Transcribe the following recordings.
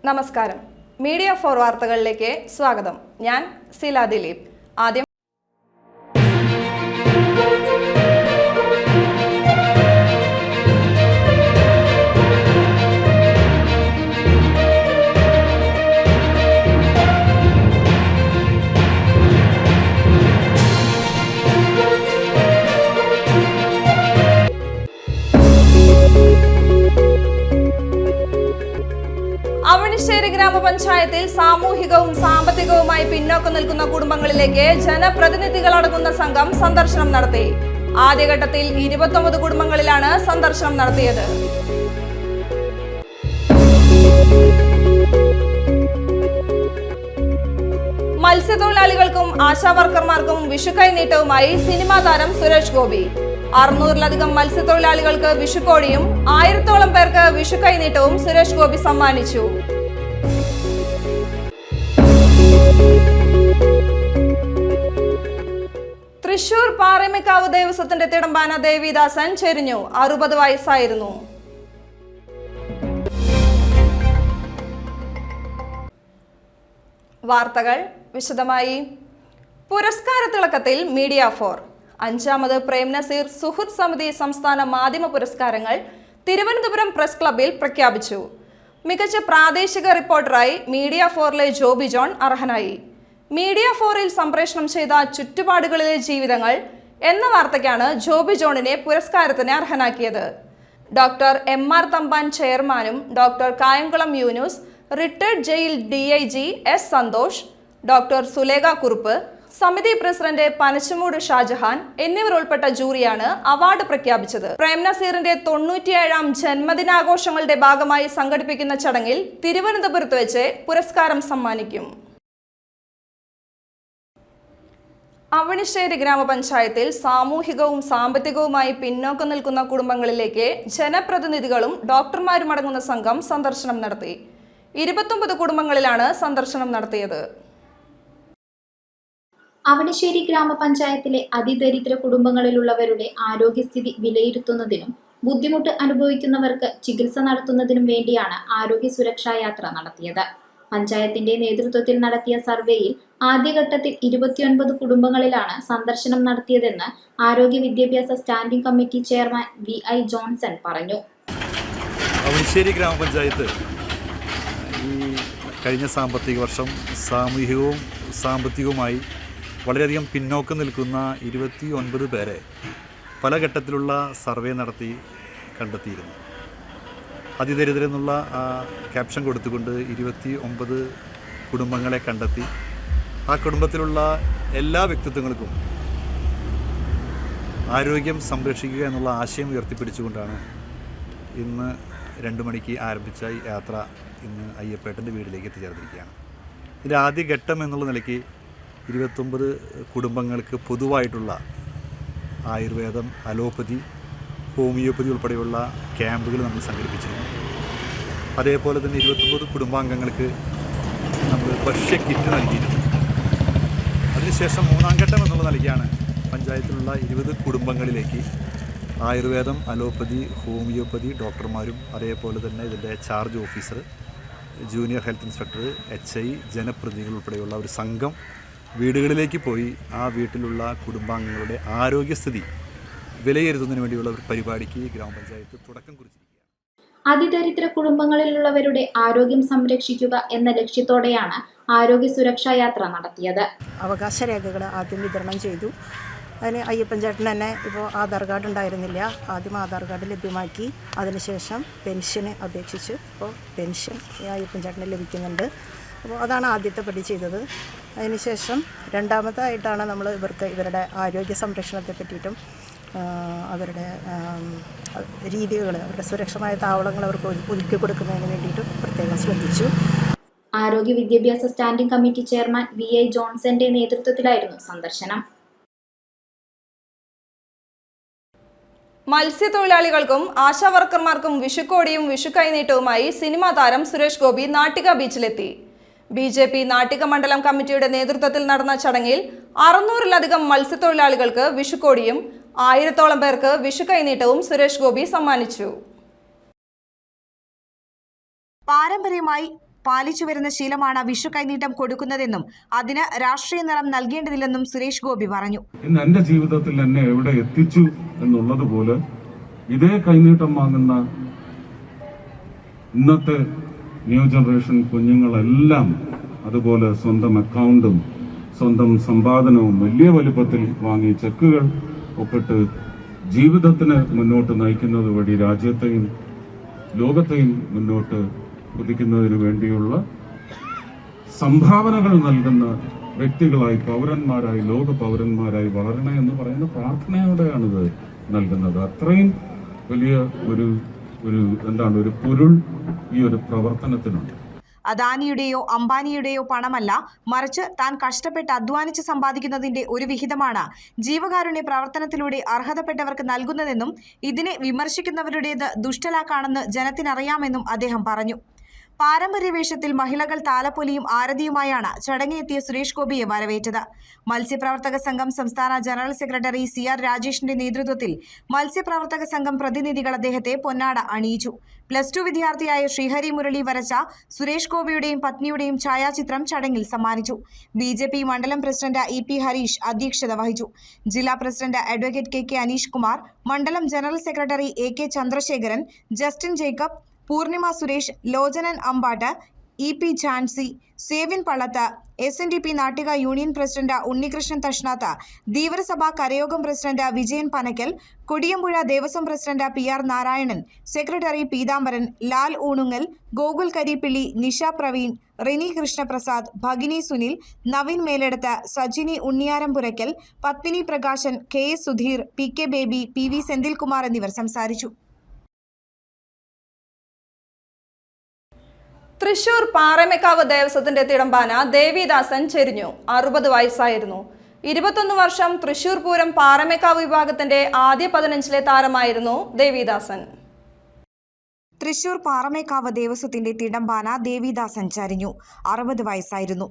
നമസ്കാരം. Media for വാർത്തകളിലേക്ക് സ്വാഗതം. ഞാൻ സീല ദിലീപ്. ആദ്യം അവണിശ്ശേരി ഗ്രാമപഞ്ചായത്തിൽ സാമൂഹികവും സാമ്പത്തികവുമായി പിന്നോക്കം നിൽക്കുന്ന കുടുംബങ്ങളിലേക്ക് ജനപ്രതിനിധികളടങ്ങുന്ന സംഘം സന്ദർശനം നടത്തി. ആദ്യഘട്ടത്തിൽ 29 കുടുംബങ്ങളിലാണ് സന്ദർശനം നടത്തിയത്. മത്സ്യത്തൊഴിലാളികൾക്കും ആശാവർക്കർമാർക്കും വിഷുക്കൈനീട്ടവുമായി സിനിമാ താരം സുരേഷ് ഗോപി. 600-ലധികം മത്സ്യത്തൊഴിലാളികൾക്ക് വിഷുക്കോടിയും 1000-ഓളം പേർക്ക് വിഷുക്കൈനീട്ടവും സുരേഷ് ഗോപി സമ്മാനിച്ചു. തൃശൂർ പാറമേക്കാവ് ദേവസ്വത്തിന്റെ തിടമ്പാന ദേവിദാസൻ ചെരിഞ്ഞു. 60 വയസ്സായിരുന്നു. വാർത്തകൾ വിശദമായി. പുരസ്കാര തിളക്കത്തിൽ മീഡിയ 4. 5ാമത് പ്രേം നസീർ സുഹൃത്ത് സമിതി സംസ്ഥാന മാധ്യമ പുരസ്കാരങ്ങൾ തിരുവനന്തപുരം പ്രസ് ക്ലബ്ബിൽ പ്രഖ്യാപിച്ചു. മികച്ച പ്രാദേശിക റിപ്പോർട്ടറായി മീഡിയ 4-ലെ ജോബി ജോൺ അർഹനായി. മീഡിയ 4-ൽ സംപ്രേഷണം ചെയ്ത ചുറ്റുപാടുകളിലെ ജീവിതങ്ങൾ എന്ന വാർത്തയ്ക്കാണ് ജോബി ജോണിനെ പുരസ്കാരത്തിന് അർഹനാക്കിയത്. ഡോക്ടർ MR തമ്പാൻ ചെയർമാനും doctor Kayamkulam Yunus, retired jail DIG S Santhosh, doctor Sulekha Kurup, സമിതി പ്രസിഡന്റ് പനച്ചമൂട് ഷാജഹാൻ എന്നിവർ ഉൾപ്പെട്ട ജൂറിയാണ് അവാർഡ് പ്രഖ്യാപിച്ചത്. പ്രേം നസീറിന്റെ 97ാം ജന്മദിനാഘോഷങ്ങളുടെ ഭാഗമായി സംഘടിപ്പിക്കുന്ന ചടങ്ങിൽ തിരുവനന്തപുരത്ത് വെച്ച് പുരസ്കാരം സമ്മാനിക്കും. അവണിശ്ശേരി ഗ്രാമപഞ്ചായത്തിൽ സാമൂഹികവും സാമ്പത്തികവുമായി പിന്നോക്കം നിൽക്കുന്ന കുടുംബങ്ങളിലേക്ക് ജനപ്രതിനിധികളും ഡോക്ടർമാരും അടങ്ങുന്ന സംഘം സന്ദർശനം നടത്തി. 29 കുടുംബങ്ങളിലാണ് സന്ദർശനം നടത്തിയത്. അവണിശ്ശേരി ഗ്രാമപഞ്ചായത്തിലെ അതിദരിദ്ര കുടുംബങ്ങളിലുള്ളവരുടെ ആരോഗ്യസ്ഥിതി വിലയിരുത്തുന്നതിനും ബുദ്ധിമുട്ട് അനുഭവിക്കുന്നവർക്ക് ചികിത്സ നടത്തുന്നതിനും വേണ്ടിയാണ് ആരോഗ്യ സുരക്ഷാ യാത്ര നടത്തിയത്. പഞ്ചായത്തിന്റെ നേതൃത്വത്തിൽ നടത്തിയ സർവേയിൽ ആദ്യഘട്ടത്തിൽ 29 കുടുംബങ്ങളിലാണ് സന്ദർശനം നടത്തിയതെന്ന് ആരോഗ്യ വിദ്യാഭ്യാസ standing committee chairman VI Johnson പറഞ്ഞു. അവണിശ്ശേരി ഗ്രാമപഞ്ചായത്ത് ഈ കഴിഞ്ഞ സാമ്പത്തിക വർഷം സാമൂഹികവും സാമ്പത്തികവുമായി വളരെയധികം പിന്നോക്കം നിൽക്കുന്ന 29 പേരെ പല ഘട്ടത്തിലുള്ള സർവേ നടത്തി കണ്ടെത്തിയിരുന്നു. അതിദരിദ്രെന്നുള്ള ക്യാപ്ഷൻ കൊടുത്തുകൊണ്ട് 29 കുടുംബങ്ങളെ കണ്ടെത്തി ആ കുടുംബത്തിലുള്ള എല്ലാ വ്യക്തിത്വങ്ങൾക്കും ആരോഗ്യം സംരക്ഷിക്കുക എന്നുള്ള ആശയം ഉയർത്തിപ്പിടിച്ചുകൊണ്ടാണ് ഇന്ന് 2 മണിക്ക് ആരംഭിച്ച യാത്ര ഇന്ന് അയ്യപ്പേട്ടൻ്റെ വീട്ടിലേക്ക് എത്തിച്ചേർന്നിരിക്കുകയാണ്. ഇതിൻ്റെ ആദ്യ ഘട്ടം എന്നുള്ള നിലയ്ക്ക് 29 കുടുംബങ്ങൾക്ക് പൊതുവായിട്ടുള്ള ആയുർവേദം, അലോപ്പതി, ഹോമിയോപ്പതി ഉൾപ്പെടെയുള്ള ക്യാമ്പുകൾ നമ്മൾ സംഘടിപ്പിച്ചിരുന്നു. അതേപോലെ തന്നെ 29 കുടുംബാംഗങ്ങൾക്ക് നമ്മൾ ഭക്ഷ്യ കിറ്റ് നൽകിയിരുന്നു. അതിനുശേഷം 3ാം ഘട്ടം എന്നുള്ള നിലയ്ക്കാണ് പഞ്ചായത്തിലുള്ള 20 കുടുംബങ്ങളിലേക്ക് ആയുർവേദം, അലോപ്പതി, ഹോമിയോപ്പതി ഡോക്ടർമാരും അതേപോലെ തന്നെ ഇതിൻ്റെ charge officer, junior health inspector, HI, ജനപ്രതിനിധികൾ ഉൾപ്പെടെയുള്ള ഒരു സംഘം വീടുകളിലേക്ക് പോയി ആ വീട്ടിലുള്ള കുടുംബാംഗങ്ങളുടെ ആരോഗ്യസ്ഥിതി വിലയിരുത്തുന്നതിന് വേണ്ടിയുള്ള ഒരു പരിപാടിക്ക് ഗ്രാമപഞ്ചായത്ത് തുടക്കം കുറിച്ചിരിക്കുകയാണ്. അതിദരിദ്ര കുടുംബങ്ങളിലുള്ളവരുടെ ആരോഗ്യം സംരക്ഷിക്കുക എന്ന ലക്ഷ്യത്തോടെയാണ് ആരോഗ്യ സുരക്ഷാ യാത്ര നടത്തിയത്. അവകാശ രേഖകൾ ആദ്യം വിതരണം ചെയ്തു. അതിന് അയ്യപ്പഞ്ചേട്ടന് തന്നെ ഇപ്പോൾ ആധാർ കാർഡ് ഉണ്ടായിരുന്നില്ല. ആദ്യം ആധാർ കാർഡ് ലഭ്യമാക്കി. അതിനുശേഷം പെൻഷന് അപേക്ഷിച്ച് ഇപ്പോൾ പെൻഷൻ അയ്യപ്പഞ്ചേട്ടന് ലഭിക്കുന്നുണ്ട്. അപ്പോൾ അതാണ് ആദ്യത്തെ പടി ചെയ്തത്. അതിനുശേഷം രണ്ടാമതായിട്ടാണ് നമ്മൾ ഇവരുടെ ആരോഗ്യ സംരക്ഷണത്തെ പറ്റിയിട്ടും അവരുടെ രീതികൾ, അവരുടെ സുരക്ഷമായ താവളങ്ങൾ അവർക്ക് ഒരുക്കി കൊടുക്കുന്നതിന് വേണ്ടിയിട്ടും പ്രത്യേകം ശ്രദ്ധിച്ചു. ആരോഗ്യ വിദ്യാഭ്യാസ സ്റ്റാൻഡിംഗ് കമ്മിറ്റി ചെയർമാൻ VI ജോൺസന്റെ നേതൃത്വത്തിലായിരുന്നു സന്ദർശനം. മത്സ്യത്തൊഴിലാളികൾക്കും ആശാവർക്കർമാർക്കും വിഷുക്കോടിയും വിഷുക്കൈനീട്ടവുമായി സിനിമാ താരം സുരേഷ് ഗോപി നാട്ടിക ബീച്ചിലെത്തി. BJP നാട്ടിക മണ്ഡലം കമ്മിറ്റിയുടെ നേതൃത്വത്തിൽ നടന്ന ചടങ്ങിൽ 600-ലധികം മത്സ്യത്തൊഴിലാളികൾക്ക് വിഷുക്കോടിയും 1000-ഓളം പേർക്ക് വിഷുക്കൈനീട്ടവും സുരേഷ് ഗോപി സമ്മാനിച്ചു. പാരമ്പര്യമായി പാലിച്ചുവരുന്ന ശീലമാണ് വിഷു കൈനീട്ടം കൊടുക്കുന്നതെന്നും അതിന് രാഷ്ട്രീയ നിറം നൽകേണ്ടതില്ലെന്നും സുരേഷ് ഗോപി പറഞ്ഞു. ഇന്ന് എന്റെ ജീവിതത്തിൽ എന്നെ എവിടെ എത്തിച്ചു എന്നുള്ളതുപോലെ ഇതേ കൈനീട്ടം വാങ്ങുന്ന ഇന്നത്തെ ന്യൂ ജനറേഷൻ കുഞ്ഞുങ്ങളെല്ലാം അതുപോലെ സ്വന്തം അക്കൗണ്ടും സ്വന്തം സമ്പാദനവും വലിയ വലുപ്പത്തിൽ വാങ്ങി ചെക്കുകൾ ഒപ്പിട്ട് ജീവിതത്തിന് മുന്നോട്ട് നയിക്കുന്നത് വഴി രാജ്യത്തെയും ലോകത്തെയും മുന്നോട്ട് കുതിക്കുന്നതിന് വേണ്ടിയുള്ള സംഭാവനകൾ നൽകുന്ന വ്യക്തികളായി പൗരന്മാരായി ലോക പൗരന്മാരായി വളരണേ എന്ന് പറയുന്ന പ്രാർത്ഥനയോടെയാണിത് നൽകുന്നത്. അത്രയും വലിയ ഒരു പൊരുൾ ഈ ഒരു പ്രവർത്തനത്തിനുണ്ട്. അദാനിയുടെയോ അംബാനിയുടെയോ പണമല്ല, മറിച്ച് താൻ കഷ്ടപ്പെട്ട് അധ്വാനിച്ച് സമ്പാദിക്കുന്നതിന്റെ ഒരു വിഹിതമാണ് ജീവകാരുണ്യ പ്രവർത്തനത്തിലൂടെ അർഹതപ്പെട്ടവർക്ക് നൽകുന്നതെന്നും ഇതിനെ വിമർശിക്കുന്നവരുടേത് ദുഷ്ടലാക്കാണെന്ന് ജനത്തിനറിയാമെന്നും അദ്ദേഹം പറഞ്ഞു. പാരമ്പര്യ വേഷത്തിൽ മഹിളകൾ താലപ്പൊലിയും ആരതിയുമായാണ് ചടങ്ങിനെത്തിയ സുരേഷ് ഗോപിയെ വരവേറ്റത്. മത്സ്യപ്രവർത്തക സംഘം സംസ്ഥാന ജനറൽ സെക്രട്ടറി CR രാജേഷിന്റെ നേതൃത്വത്തിൽ മത്സ്യപ്രവർത്തക സംഘം പ്രതിനിധികൾ അദ്ദേഹത്തെ പൊന്നാട അണിയിച്ചു. +2 വിദ്യാർത്ഥിയായ ശ്രീഹരി മുരളി വരച്ച സുരേഷ് ഗോപിയുടെയും പത്നിയുടെയും ഛായാചിത്രം ചടങ്ങിൽ സമ്മാനിച്ചു. BJP മണ്ഡലം പ്രസിഡന്റ് EP ഹരീഷ് അധ്യക്ഷത വഹിച്ചു. ജില്ലാ president advocate KK Aneesh Kumar, മണ്ഡലം general secretary AK Chandrasekharan, Justin Jacob, Poornima Suresh, Lochanan Ambatt, EP Jhansi, Sevin Pallath, SNDP Nattika union president Unnikrishnan Thashnath, Dheevarasabha കരയോഗം president Vijayan Panakkal, Kodiyampuzha Devaswom president PR Narayanan, secretary Peethambaran, Lal Oonungal, Gokul Karippilly, Nisha Praveen, Rini Krishnaprasad, Bhagini Sunil, Naveen Meleduth, Sajini Unniyarampurakkal, Padmini Prakashan, KS Sudheer, PK Baby, PV Senthilkumar എന്നിവർ സംസാരിച്ചു. തൃശൂർ പാറമേക്കാവ് ദേവസ്വത്തിന്റെ തിടമ്പാന ദേവിദാസൻ ചെരിഞ്ഞു. 60 വയസ്സായിരുന്നു. 21 വർഷം തൃശൂർ പൂരം പാറമേക്കാവ് വിഭാഗത്തിന്റെ ആദ്യ 15-ലെ താരമായിരുന്നു ദേവിദാസൻ. തൃശൂർ പാറമേക്കാവ് ദേവസ്വത്തിന്റെ തിടമ്പാന ദേവിദാസൻ ചരിഞ്ഞു. 60 വയസ്സായിരുന്നു.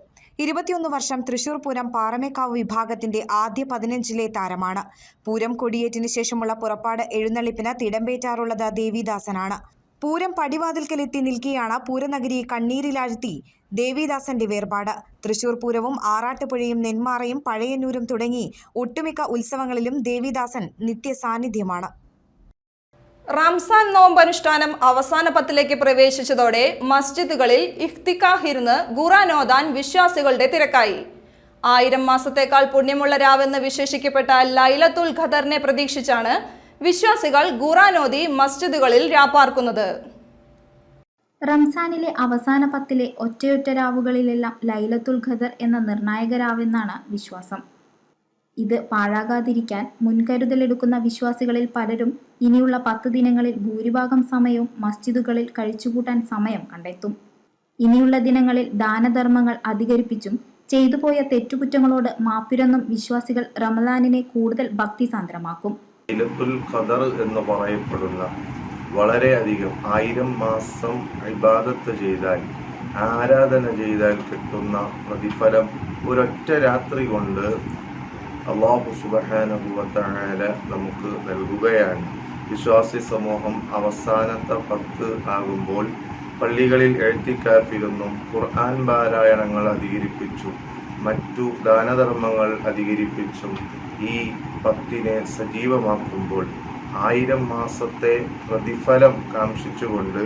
21 വർഷം തൃശൂർ പൂരം പാറമേക്കാവ് വിഭാഗത്തിന്റെ ആദ്യ 15-ലെ താരമാണ്. പൂരം കൊടിയേറ്റിന് ശേഷമുള്ള പുറപ്പാട് എഴുന്നള്ളിപ്പിന് തിടമ്പേറ്റാറുള്ളത് ദേവിദാസനാണ്. പൂരം പടിവാതിൽക്കലെത്തി നിൽക്കെയാണ് പൂരനഗരിയെ കണ്ണീരിലാഴ്ത്തി ദേവിദാസന്റെ വേർപാട്. തൃശൂർ പൂരവും ആറാട്ടുപുഴയും നെന്മാറയും പഴയന്നൂരും തുടങ്ങി ഒട്ടുമിക്ക ഉത്സവങ്ങളിലും ദേവിദാസൻ നിത്യസാന്നിധ്യമാണ്. റംസാൻ നോമ്പനുഷ്ഠാനം അവസാന 10ലേക്ക് പ്രവേശിച്ചതോടെ മസ്ജിദുകളിൽ ഇഖ്തികാഹിരുന്ന് ഖുർആൻ ഓതാൻ വിശ്വാസികളുടെ തിരക്കായി. 1000 മാസത്തേക്കാൾ പുണ്യമുള്ള രാവെന്ന് വിശേഷിക്കപ്പെട്ട ലൈലത്തുൽ ഖദറിനെ പ്രതീക്ഷിച്ചാണ് വിശ്വാസികൾ ഖുർആൻ ഓതി മസ്ജിദുകളിൽ രാപ്പാർക്കുന്നത്. റംസാനിലെ അവസാന 10-ലെ ഒറ്റയൊറ്റ രാവുകളിലെല്ലാം ലൈലത്തുൽ ഖദർ എന്ന നിർണായക രാവെന്നാണ് വിശ്വാസം. ഇത് പാഴാകാതിരിക്കാൻ മുൻകരുതലെടുക്കുന്ന വിശ്വാസികളിൽ പലരും ഇനിയുള്ള 10 ദിനങ്ങളിൽ ഭൂരിഭാഗം സമയവും മസ്ജിദുകളിൽ കഴിച്ചുകൂട്ടാൻ സമയം കണ്ടെത്തും. ഇനിയുള്ള ദിനങ്ങളിൽ ദാനധർമ്മങ്ങൾ അധികരിപ്പിച്ചും ചെയ്തുപോയ തെറ്റുകുറ്റങ്ങളോട് മാപ്പിരന്നും വിശ്വാസികൾ റമദാനിനെ കൂടുതൽ ഭക്തിസാന്ദ്രമാക്കും. ലൈലത്തുൽ ഖദർ എന്ന് പറയപ്പെടുന്ന വളരെയധികം 1000 മാസം ഇബാദത്ത് ചെയ്താൽ, ആരാധന ചെയ്താൽ കിട്ടുന്ന പ്രതിഫലം ഒരൊറ്റ രാത്രി കൊണ്ട് അല്ലാഹു സുബ്ഹാനഹു വ തആല നമുക്ക് നൽകുകയാണ്. വിശ്വാസി സമൂഹം അവസാനത്തെ 10 ആകുമ്പോൾ പള്ളികളിൽ എഴുത്തിക്കാഫിരുന്നും ഖുർആൻ പാരായണങ്ങൾ അധികരിപ്പിച്ചും മറ്റു ദാനധർമ്മങ്ങൾ അധികരിപ്പിച്ചും ഈ 10-നെ സജീവമാക്കുമ്പോൾ 1000 മാസത്തെ പ്രതിഫലം കാംക്ഷിച്ചുകൊണ്ട്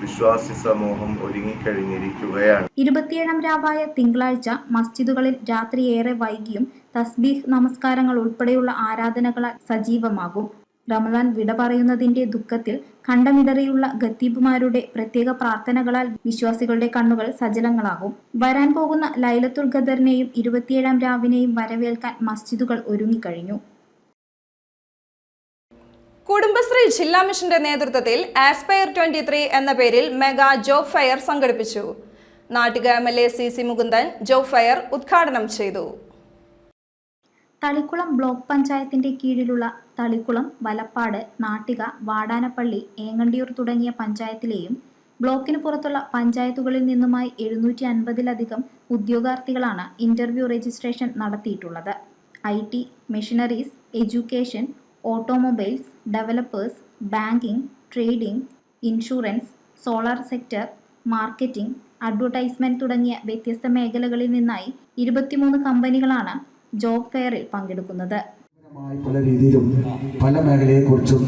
വിശ്വാസി സമൂഹം ഒരുങ്ങിക്കഴിഞ്ഞിരിക്കുകയാണ്. 27-ാം രാവായ തിങ്കളാഴ്ച മസ്ജിദുകളിൽ രാത്രി ഏറെ വൈകിയും തസ്ബീഹ് നമസ്കാരങ്ങൾ ഉൾപ്പെടെയുള്ള ആരാധനകളാൽ സജീവമാകും. റമദാൻ വിട പറയുന്നതിന്റെ ദുഃഖത്തിൽ കണ്ടമിടറിയുള്ള ഖത്തീബുമാരുടെ പ്രത്യേക പ്രാർത്ഥനകളാൽ വിശ്വാസികളുടെ കണ്ണുകൾ സജലങ്ങളാകും. വരാൻ പോകുന്ന ലൈലത്തുൽ ഖദറിനെയും 27-ാം രാവിനെയും വരവേൽക്കാൻ മസ്ജിദുകൾ ഒരുങ്ങിക്കഴിഞ്ഞു. കുടുംബശ്രീ ജില്ലാ മിഷന്റെ നേതൃത്വത്തിൽ ആസ്പയർ 23 എന്ന പേരിൽ മെഗാ ജോബ് ഫെയർ സംഘടിപ്പിച്ചു. Nattika MLA CC Mukundan job fair ഉദ്ഘാടനം ചെയ്തു. തളിക്കുളം ബ്ലോക്ക് പഞ്ചായത്തിന്റെ കീഴിലുള്ള തളിക്കുളം, വലപ്പാട്, നാട്ടിക, വാടാനപ്പള്ളി, ഏങ്ങണ്ടിയൂർ തുടങ്ങിയ പഞ്ചായത്തിലെയും ബ്ലോക്കിന് പുറത്തുള്ള പഞ്ചായത്തുകളിൽ നിന്നുമായി 750-ലധികം ഉദ്യോഗാർത്ഥികളാണ് ഇന്റർവ്യൂ രജിസ്ട്രേഷൻ നടത്തിയിട്ടുള്ളത്. IT, machineries, education, automobiles, developers, banking, trading, insurance, solar sector, marketing, advertisement തുടങ്ങിയ വ്യത്യസ്ത മേഖലകളിൽ നിന്നായി 23 കമ്പനികളാണ് ജോബ് ഫെയറിൽ പങ്കെടുക്കുന്നത്. പല രീതിയിലും പല മേഖലയെക്കുറിച്ചും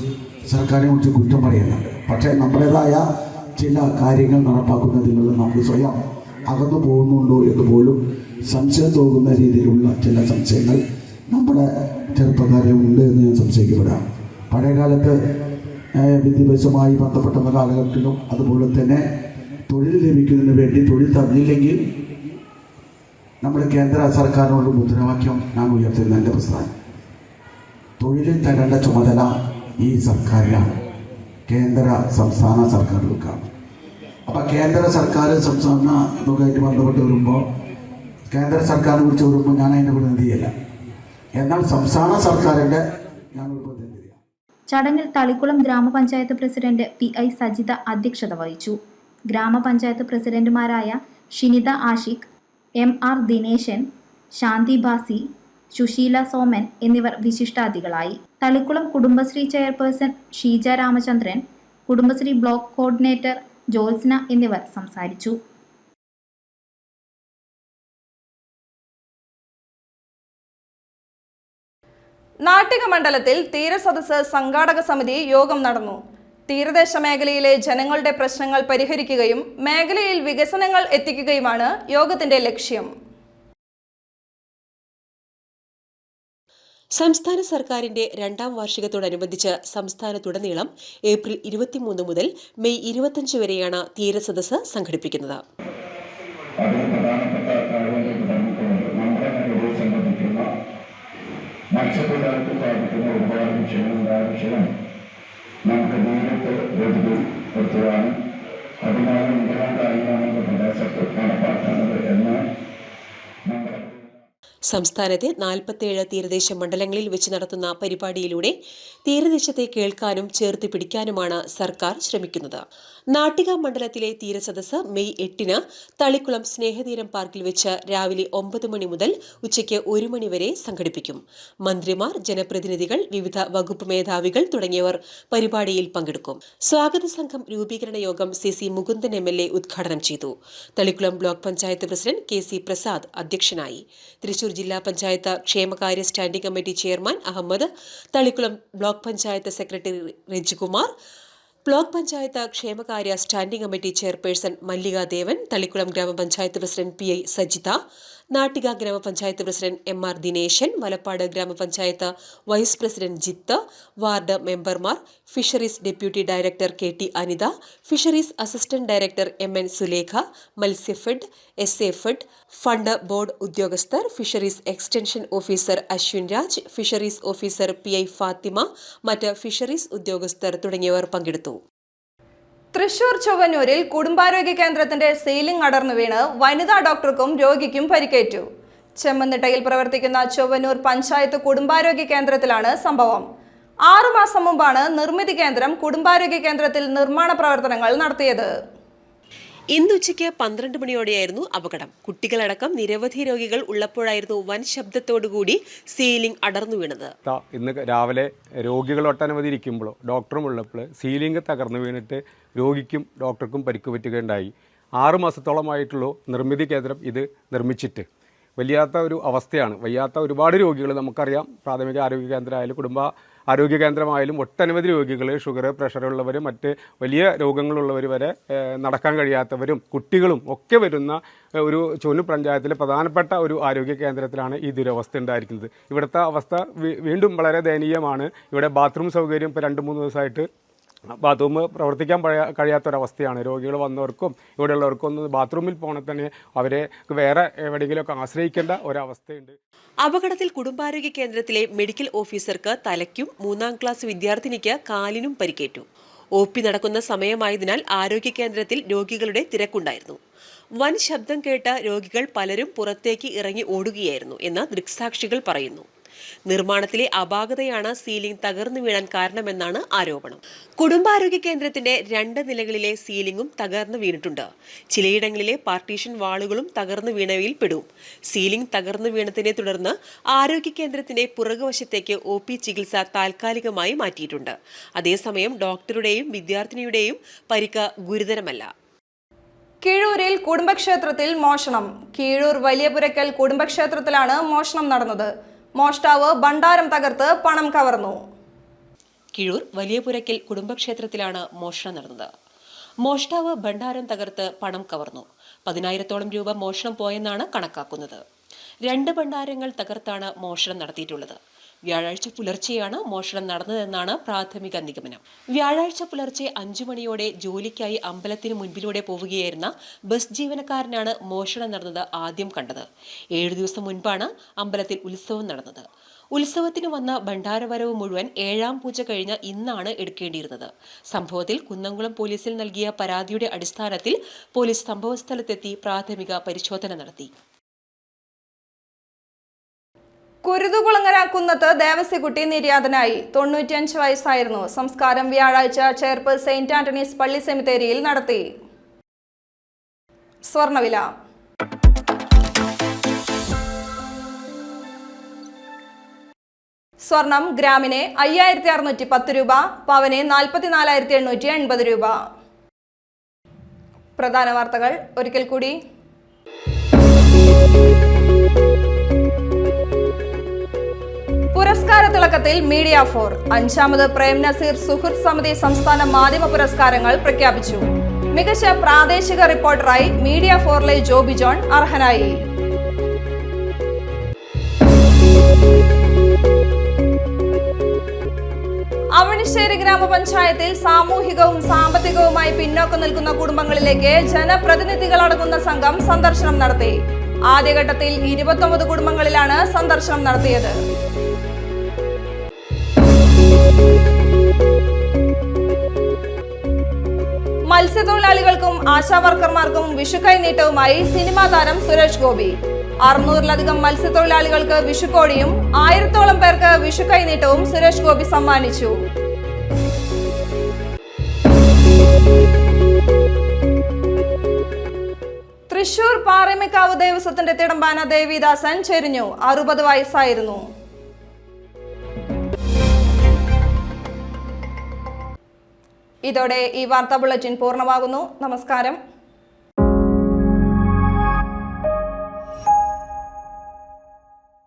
സർക്കാരിനെ കുറിച്ച് കുറ്റം പറയുന്നുണ്ട്. പക്ഷേ നമ്മുടേതായ ചില കാര്യങ്ങൾ നടപ്പാക്കുന്നതിനുള്ള നമുക്ക് സ്വയം അകന്നു പോകുന്നുണ്ടോ എന്ന് പോലും സംശയം തോന്നുന്ന രീതിയിലുള്ള ചില സംശയങ്ങൾ നമ്മുടെ ചെറുപ്പക്കാരെ ഉണ്ട് എന്ന് ഞാൻ സംശയിക്കപ്പെടാം. പഴയകാലത്ത് വിദ്യാഭ്യാസവുമായി ബന്ധപ്പെട്ട കാലഘട്ടത്തിലും അതുപോലെ തന്നെ തൊഴിൽ ലഭിക്കുന്നതിന് വേണ്ടി തൊഴിൽ തന്നില്ലെങ്കിൽ നമ്മുടെ കേന്ദ്ര സർക്കാരിനോട് മുദ്രാവാക്യം ഞാൻ ഉയർത്തുന്ന എൻ്റെ പ്രസ്ഥാനം തൊഴിലിൽ തരേണ്ട ചുമതല ഈ സർക്കാരിനാണ്, കേന്ദ്ര സംസ്ഥാന സർക്കാരുകൾക്കാണ്. അപ്പം കേന്ദ്ര സർക്കാർ സംസ്ഥാന ഇതൊക്കെയായിട്ട് ബന്ധപ്പെട്ട് വരുമ്പോൾ കേന്ദ്ര സർക്കാരിനെ കുറിച്ച് വരുമ്പോൾ ഞാൻ അതിൻ്റെ പ്രതിനിധിയല്ല, എന്നാൽ സംസ്ഥാന സർക്കാരിൻ്റെ ഞാനൊരു പ്രതിനിധിയാണ്. ചടങ്ങിൽ തളിക്കുളം ഗ്രാമപഞ്ചായത്ത് പ്രസിഡന്റ് PI സജിത അധ്യക്ഷത വഹിച്ചു. ഗ്രാമപഞ്ചായത്ത് പ്രസിഡന്റുമാരായ ഷിനിത ആഷിഖ്, MR ദിനേശൻ, ശാന്തി ബാസി, സുശീല സോമൻ എന്നിവർ വിശിഷ്ടാതിഥികളായി. Thalikkulam Kudumbashree chairperson Sheeja Ramachandran, Kudumbashree block coordinator Jyotsna എന്നിവർ സംസാരിച്ചു. നാട്ടിക മണ്ഡലത്തിൽ തീരസദസ്സ് സംഘാടക സമിതി യോഗം നടന്നു. തീരദേശ മേഖലയിലെ ജനങ്ങളുടെ പ്രശ്നങ്ങൾ പരിഹരിക്കുകയും മേഖലയിൽ വികസനങ്ങൾ എത്തിക്കുകയുമാണ് യോഗത്തിന്റെ ലക്ഷ്യം. സംസ്ഥാന സർക്കാരിന്റെ 2ാം വാർഷികത്തോടനുബന്ധിച്ച് സംസ്ഥാനത്തുടനീളം ഏപ്രിൽ 23 മുതൽ മെയ് 25 വരെയാണ് തീരസദസ്സ് സംഘടിപ്പിക്കുന്നത്. മത്സ്യത്തൊഴിലാളികൾക്ക് സാധിക്കുന്ന ഒരുപാട് വിഷയം നമുക്ക് നേരിട്ട് ബോധ്യപ്പെടുത്തുവാനും അതിനാണ് ഇന്ദിരാ ഗാന്ധിയുടെ പ്രദേശത്ത് നടപ്പാക്കുന്നത് എന്ന് നമ്മുടെ സംസ്ഥാനത്തെ 47 തീരദേശ മണ്ഡലങ്ങളിൽ വെച്ച് നടത്തുന്ന പരിപാടിയിലൂടെ തീരദേശത്തെ കേൾക്കാനും ചേർത്ത് പിടിക്കാനുമാണ് സർക്കാർ ശ്രമിക്കുന്നത്. നാട്ടിക മണ്ഡലത്തിലെ തീരസദസ്സ് മെയ് 8-ന് തളിക്കുളം സ്നേഹതീരം പാർക്കിൽ വെച്ച് രാവിലെ 9 മണി മുതൽ ഉച്ചയ്ക്ക് 1 മണി വരെ സംഘടിപ്പിക്കും. മന്ത്രിമാർ, ജനപ്രതിനിധികൾ, വിവിധ വകുപ്പ് മേധാവികൾ തുടങ്ങിയവർ പരിപാടിയിൽ പങ്കെടുക്കും. സ്വാഗത സംഘം രൂപീകരണ യോഗം CC മുകുന്ദൻ MLA ഉദ്ഘാടനം ചെയ്തു. Thalikkulam block panchayat president KC Prasad അധ്യക്ഷനായി. തൃശൂർ ജില്ലാ പഞ്ചായത്ത് ക്ഷേമകാര്യ standing committee chairman Ahammed, Thalikkulam block panchayat secretary Rajikumar, block panchayat ക്ഷേമകാര്യ standing committee chairperson Mallika Devan, Thalikkulam ഗ്രാമപഞ്ചായത്ത് പ്രസിഡന്റ് PI സജിത, നാട്ടിക ഗ്രാമപഞ്ചായത്ത് പ്രസിഡന്റ് MR ദിനേശൻ, വലപ്പാട് ഗ്രാമപഞ്ചായത്ത് വൈസ് പ്രസിഡന്റ് ജിത്ത്, വാർഡ് മെമ്പർമാർ, fisheries deputy director KT Anitha, fisheries assistant director MN Sulekha, Matsyafed, SA fed, fund board ഉദ്യോഗസ്ഥർ, fisheries extension officer Ashwin Raj, fisheries officer PI Fathima, മറ്റ് fisheries ഉദ്യോഗസ്ഥർ തുടങ്ങിയവർ പങ്കെടുത്തു. തൃശൂർ ചൊവ്വന്നൂരിൽ കുടുംബാരോഗ്യ കേന്ദ്രത്തിന്റെ സീലിംഗ് അടർന്നു വീണ് വനിതാ ഡോക്ടർക്കും രോഗിക്കും പരിക്കേറ്റു. ചെമ്മന്നിട്ടയിൽ പ്രവർത്തിക്കുന്ന ചൊവ്വന്നൂർ പഞ്ചായത്ത് കുടുംബാരോഗ്യ കേന്ദ്രത്തിലാണ് സംഭവം. 6 മാസം മുമ്പാണ് നിർമ്മിതി കേന്ദ്രം കുടുംബാരോഗ്യ കേന്ദ്രത്തിൽ നിർമ്മാണ പ്രവർത്തനങ്ങൾ നടത്തിയത്. ഇന്ന് ഉച്ചയ്ക്ക് 12 മണിയോടെയായിരുന്നു അപകടം. കുട്ടികളടക്കം നിരവധി രോഗികൾ ഉള്ളപ്പോഴായിരുന്നു വൻ ശബ്ദത്തോടുകൂടി സീലിംഗ് അടർന്നു വീണത്. ഇന്ന് രാവിലെ രോഗികൾ ഒട്ടനവധി ഇരിക്കുമ്പോഴോ ഡോക്ടറും ഉള്ളപ്പോൾ സീലിംഗ് തകർന്നു വീണിട്ട് രോഗിക്കും ഡോക്ടർക്കും പരിക്ക് പറ്റുകയുണ്ടായി. 6 മാസത്തോളമായിട്ടുള്ള നിർമ്മിതി കേന്ദ്രം ഇത് നിർമ്മിച്ചിട്ട് വലിയാത്ത ഒരു അവസ്ഥയാണ്. വയ്യാത്ത ഒരുപാട് രോഗികൾ നമുക്കറിയാം. പ്രാഥമിക ആരോഗ്യ കേന്ദ്രമായാലും കുടുംബ ആരോഗ്യ കേന്ദ്രമായാലും ഒട്ടനവധി രോഗികൾ, ഷുഗർ, പ്രഷറുള്ളവർ, മറ്റ് വലിയ രോഗങ്ങളുള്ളവർ വരെ നടക്കാൻ കഴിയാത്തവരും കുട്ടികളും ഒക്കെ വരുന്ന ഒരു ചൊവ്വന്നൂർ പഞ്ചായത്തിലെ പ്രധാനപ്പെട്ട ഒരു ആരോഗ്യ കേന്ദ്രത്തിലാണ് ഈ ദുരവസ്ഥ ഉണ്ടായിരിക്കുന്നത്. ഇവിടുത്തെ അവസ്ഥ വീണ്ടും വളരെ ദയനീയമാണ്. ഇവിടെ ബാത്റൂം സൗകര്യം ഇപ്പോൾ 2-3 ദിവസമായിട്ട് ബാത്റൂം പ്രവർത്തിക്കാൻ കഴിയാത്തൊരവസ്ഥയാണ്. രോഗികൾ വന്നവർക്കും ഇവിടെയുള്ളവർക്കും ഒന്ന് ബാത്റൂമിൽ പോകണേ തന്നെ അവരെ വേറെ എവിടെയെങ്കിലുമൊക്കെ ആശ്രയിക്കേണ്ട ഒരവസ്ഥയുണ്ട്. അപകടത്തിൽ കുടുംബാരോഗ്യ കേന്ദ്രത്തിലെ മെഡിക്കൽ ഓഫീസർക്ക് തലയ്ക്കും 3ാം ക്ലാസ് വിദ്യാർത്ഥിനിക്ക് കാലിനും പരിക്കേറ്റു. OP നടക്കുന്ന സമയമായതിനാൽ ആരോഗ്യ കേന്ദ്രത്തിൽ രോഗികളുടെ തിരക്കുണ്ടായിരുന്നു. വൻ ശബ്ദം കേട്ട രോഗികൾ പലരും പുറത്തേക്ക് ഇറങ്ങി ഓടുകയായിരുന്നു എന്ന് ദൃക്സാക്ഷികൾ പറയുന്നു. നിർമ്മാണത്തിലെ അപാകതയാണ് സീലിംഗ് തകർന്നു വീഴാൻ കാരണമെന്നാണ് ആരോപണം. കുടുംബാരോഗ്യ കേന്ദ്രത്തിന്റെ 2 നിലകളിലെ സീലിംഗും തകർന്നു വീണിട്ടുണ്ട്. ചിലയിടങ്ങളിലെ പാർട്ടീഷൻ വാളുകളും തകർന്നു വീണവയിൽ പെടും. സീലിംഗ് തകർന്നു വീണതിനെ തുടർന്ന് ആരോഗ്യ കേന്ദ്രത്തിന്റെ പുറകുവശത്തേക്ക് OP ചികിത്സ താൽക്കാലികമായി മാറ്റിയിട്ടുണ്ട്. അതേസമയം ഡോക്ടറുടെയും വിദ്യാർത്ഥിനിയുടെയും പരിക്ക് ഗുരുതരമല്ല. കീഴൂരിൽ കുടുംബക്ഷേത്രത്തിൽ മോഷണം. കീഴൂർ വലിയപുരക്കൽ കുടുംബക്ഷേത്രത്തിലാണ് മോഷണം നടന്നത്. മോഷ്ടാവ് ഭണ്ഡാരം തകർത്ത് പണം കവർന്നു. കീഴൂർ വലിയപുരക്കൽ കുടുംബക്ഷേത്രത്തിലാണ് മോഷണം നടന്നത്. മോഷ്ടാവ് ഭണ്ഡാരം തകർത്ത് പണം കവർന്നു. 10,000-ഓളം രൂപ മോഷണം പോയെന്നാണ് കണക്കാക്കുന്നത്. 2 ഭണ്ഡാരങ്ങൾ തകർത്താണ് മോഷണം നടത്തിയിട്ടുള്ളത്. വ്യാഴാഴ്ച പുലർച്ചെയാണ് മോഷണം നടന്നതെന്നാണ് പ്രാഥമിക നിഗമനം. വ്യാഴാഴ്ച പുലർച്ചെ 5 മണിയോടെ ജോലിക്കായി അമ്പലത്തിന് മുൻപിലൂടെ പോവുകയായിരുന്ന ബസ് ജീവനക്കാരനാണ് മോഷണം നടന്നത് ആദ്യം കണ്ടത്. 7 ദിവസം മുൻപാണ് അമ്പലത്തിൽ ഉത്സവം നടന്നത്. ഉത്സവത്തിന് വന്ന ഭണ്ഡാരവരവ് മുഴുവൻ 7ാം പൂജ കഴിഞ്ഞ് ഇന്നാണ് എടുക്കേണ്ടിയിരുന്നത്. സംഭവത്തിൽ കുന്നംകുളം പോലീസിൽ നൽകിയ പരാതിയുടെ അടിസ്ഥാനത്തിൽ പോലീസ് സംഭവസ്ഥലത്തെത്തി പ്രാഥമിക പരിശോധന നടത്തി. കുരുതുകുളങ്ങര കുന്നത്ത് ദേവസ്യക്കുട്ടി നിര്യാതനായി. 95 വയസ്സായിരുന്നു. സംസ്കാരം വ്യാഴാഴ്ച ചേർപ്പ് സെയിന്റ് ആന്റണീസ് പള്ളി സെമിത്തേരിയിൽ നടത്തി. സ്വർണ്ണവില. സ്വർണം ഗ്രാമിന് 5,610 രൂപ, പവന് 44,880 രൂപ. പ്രധാന വാർത്തകൾ ഒരിക്കൽ കൂടി. പുരസ്കാര തിളക്കത്തിൽ മീഡിയ 4. 5ാമത് പ്രേം നസീർ സുഹൃത്ത് സമിതി സംസ്ഥാന മാധ്യമ പുരസ്കാരങ്ങൾ പ്രഖ്യാപിച്ചു. മികച്ച പ്രാദേശിക റിപ്പോർട്ടറായി മീഡിയ 4ലെ ജോബി ജോൺ അർഹനായി. അവണിശ്ശേരി ഗ്രാമപഞ്ചായത്തിൽ സാമൂഹികവും സാമ്പത്തികവുമായി പിന്നോക്കം നിൽക്കുന്ന കുടുംബങ്ങളിലേക്ക് ജനപ്രതിനിധികളടങ്ങുന്ന സംഘം സന്ദർശനം നടത്തി. ആദ്യഘട്ടത്തിൽ 29 കുടുംബങ്ങളിലാണ് സന്ദർശനം നടത്തിയത്. മത്സ്യത്തൊഴിലാളികൾക്കും ആശാവർക്കർമാർക്കും വിഷുക്കൈനീട്ടവുമായി സിനിമാ താരം സുരേഷ് ഗോപി. 600-ലധികം മത്സ്യത്തൊഴിലാളികൾക്ക് വിഷുക്കോടിയും 1000-ഓളം പേർക്ക് വിഷുക്കൈനീട്ടവും സുരേഷ് ഗോപി സമ്മാനിച്ചു. തൃശൂർ പാറമേക്കാവ് ദേവസ്വത്തിന്റെ തിടമ്പാന ദേവിദാസൻ ചെരിഞ്ഞു. 60 വയസ്സായിരുന്നു. ഇതോടെ ഈ വാർത്താ ബുള്ളറ്റിൻ പൂർണ്ണമാകുന്നു. നമസ്കാരം.